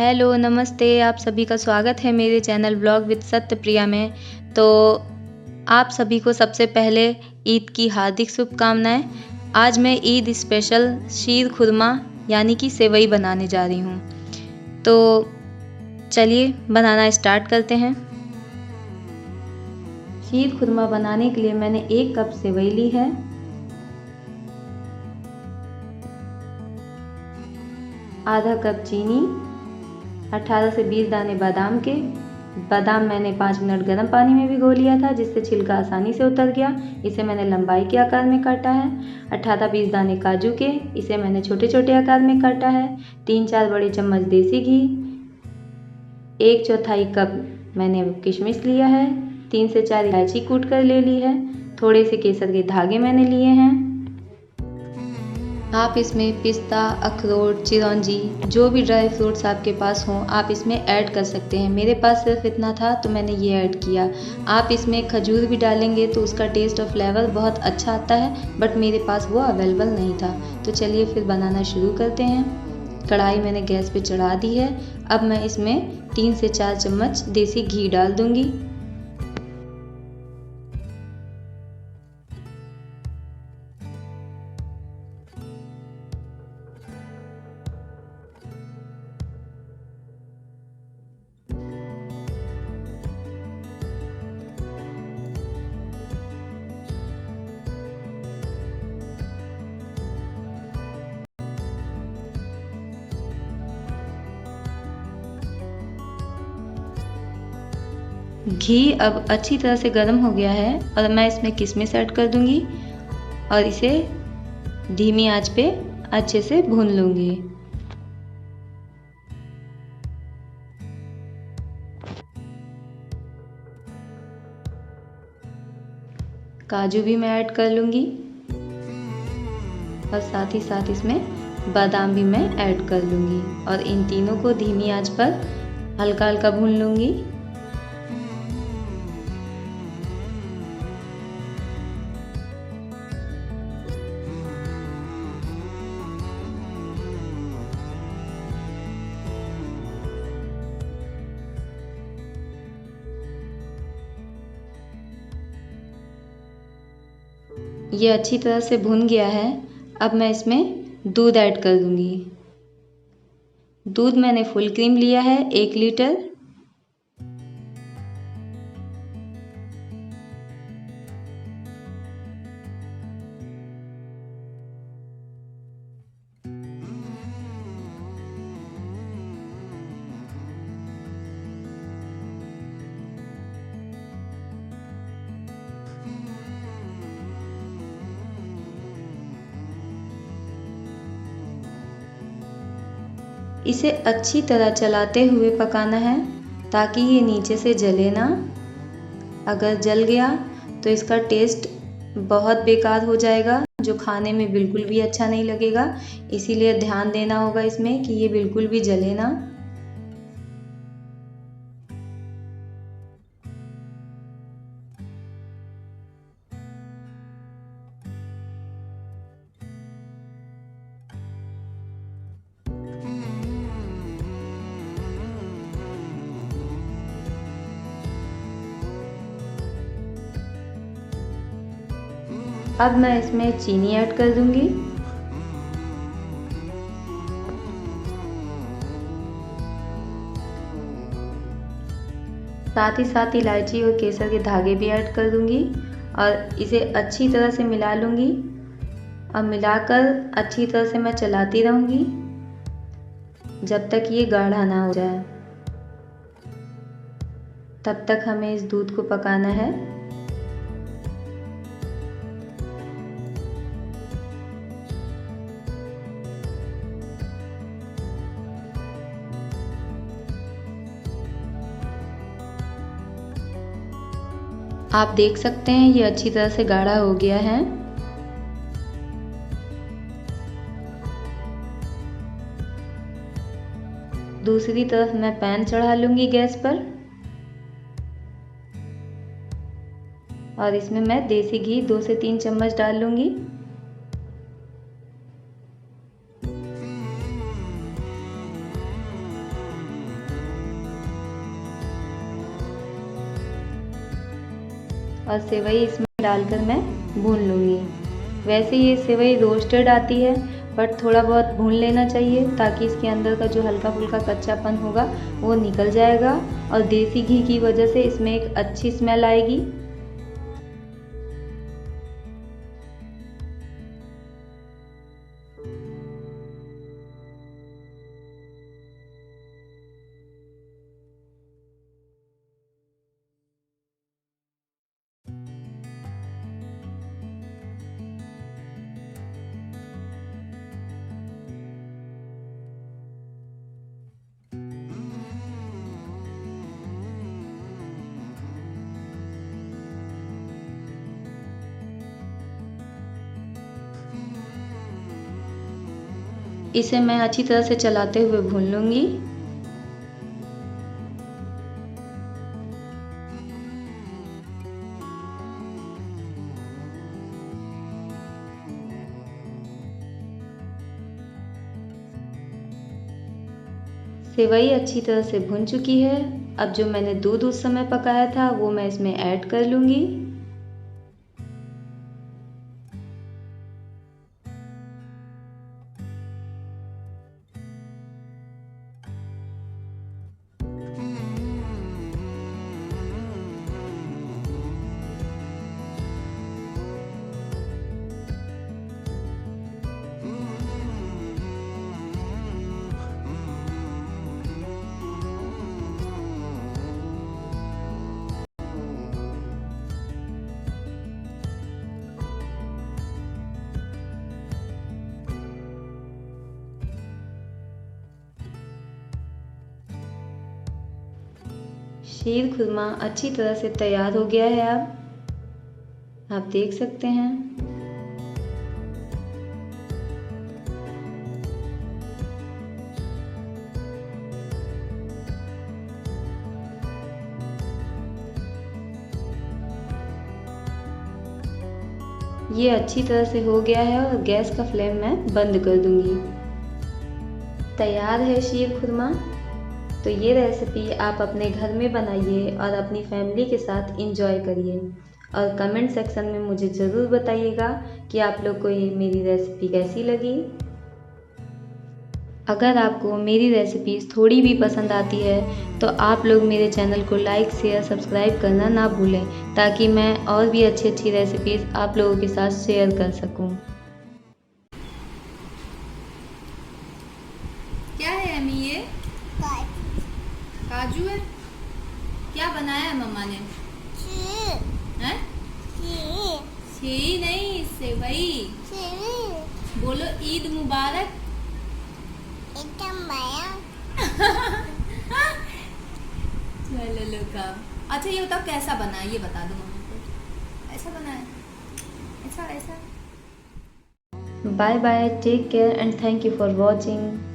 Hello, नमस्ते, आप सभी का स्वागत है मेरे चैनल व्लॉग विद सत्यप्रिया में। तो आप सभी को सबसे पहले ईद की हार्दिक शुभकामनाएँ। आज मैं ईद स्पेशल शीर खुरमा यानी कि सेवई बनाने जा रही हूँ। तो चलिए बनाना स्टार्ट करते हैं। शीर खुरमा बनाने के लिए मैंने 1 कप सेवई ली है। आधा कप चीनी, 18 से 20 दाने बादाम के। बादाम मैंने 5 मिनट गर्म पानी में भिगो लिया था, जिससे छिलका आसानी से उतर गया। इसे मैंने लंबाई के आकार में काटा है। 18-20 दाने काजू के, इसे मैंने छोटे छोटे आकार में काटा है। 3-4 बड़े चम्मच देसी घी, 1/4 कप मैंने किशमिश लिया है। 3 से 4 इलायची कूट कर ले ली है। थोड़े से केसर के धागे मैंने लिए हैं। आप इसमें पिस्ता, अखरोट, चिरौंजी, जो भी ड्राई फ्रूट्स आपके पास हों आप इसमें ऐड कर सकते हैं। मेरे पास सिर्फ इतना था तो मैंने ये ऐड किया। आप इसमें खजूर भी डालेंगे तो उसका टेस्ट और फ्लेवर बहुत अच्छा आता है, बट मेरे पास वो अवेलेबल नहीं था। तो चलिए फिर बनाना शुरू करते हैं। कढ़ाई मैंने गैस पे चढ़ा दी है। अब मैं इसमें 3 से 4 चम्मच देसी घी डाल दूँगी। घी अब अच्छी तरह से गर्म हो गया है और मैं इसमें किशमिश ऐड कर दूंगी और इसे धीमी आंच पे अच्छे से भून लूंगी। काजू भी मैं ऐड कर लूंगी और साथ ही साथ इसमें बादाम भी मैं ऐड कर लूंगी और इन तीनों को धीमी आंच पर हल्का हल्का भून लूंगी। ये अच्छी तरह से भुन गया है। अब मैं इसमें दूध ऐड कर दूंगी। दूध मैंने फुल क्रीम लिया है 1 लीटर। इसे अच्छी तरह चलाते हुए पकाना है ताकि ये नीचे से जले ना। अगर जल गया तो इसका टेस्ट बहुत बेकार हो जाएगा, जो खाने में बिल्कुल भी अच्छा नहीं लगेगा। इसीलिए ध्यान देना होगा इसमें कि ये बिल्कुल भी जले ना। अब मैं इसमें चीनी ऐड कर दूंगी। साथ ही साथ इलायची और केसर के धागे भी ऐड कर दूंगी और इसे अच्छी तरह से मिला लूंगी। और मिलाकर अच्छी तरह से मैं चलाती रहूंगी जब तक ये गाढ़ा ना हो जाए। तब तक हमें इस दूध को पकाना है। आप देख सकते हैं ये अच्छी तरह से गाढ़ा हो गया है। दूसरी तरफ मैं पैन चढ़ा लूंगी गैस पर और इसमें मैं देसी घी 2 से 3 चम्मच डाल लूंगी। और सेवई इसमें डालकर मैं भून लूँगी। वैसे ये सेवई रोस्टेड आती है, बट थोड़ा बहुत भून लेना चाहिए ताकि इसके अंदर का जो हल्का फुल्का कच्चापन होगा वो निकल जाएगा और देसी घी की वजह से इसमें एक अच्छी स्मेल आएगी। इसे मैं अच्छी तरह से चलाते हुए भून लूँगी। सेवई अच्छी तरह से भुन चुकी है। अब जो मैंने दूध उस समय पकाया था वो मैं इसमें ऐड कर लूँगी। शीर खुरमा अच्छी तरह से तैयार हो गया है। अब आप देख सकते हैं। ये अच्छी तरह से हो गया है और गैस का फ्लेम मैं बंद कर दूंगी। तैयार है शीर खुरमा। तो ये रेसिपी आप अपने घर में बनाइए और अपनी फैमिली के साथ इंजॉय करिए और कमेंट सेक्शन में मुझे ज़रूर बताइएगा कि आप लोग को ये मेरी रेसिपी कैसी लगी। अगर आपको मेरी रेसिपीज़ थोड़ी भी पसंद आती है तो आप लोग मेरे चैनल को लाइक शेयर सब्सक्राइब करना ना भूलें, ताकि मैं और भी अच्छी अच्छी रेसिपीज़ आप लोगों के साथ शेयर कर सकूं। क्या है अम्मी ये? काजू है। क्या बनाया है मम्मा ने? हैं? खीर नहीं, सेवई। बोलो ईद मुबारक। चलो लुका। अच्छा ये बताओ कैसा बना है, ये बता दो मम्मी को। ऐसा बना है? ऐसा ऐसा। Bye bye, take care and thank you for watching.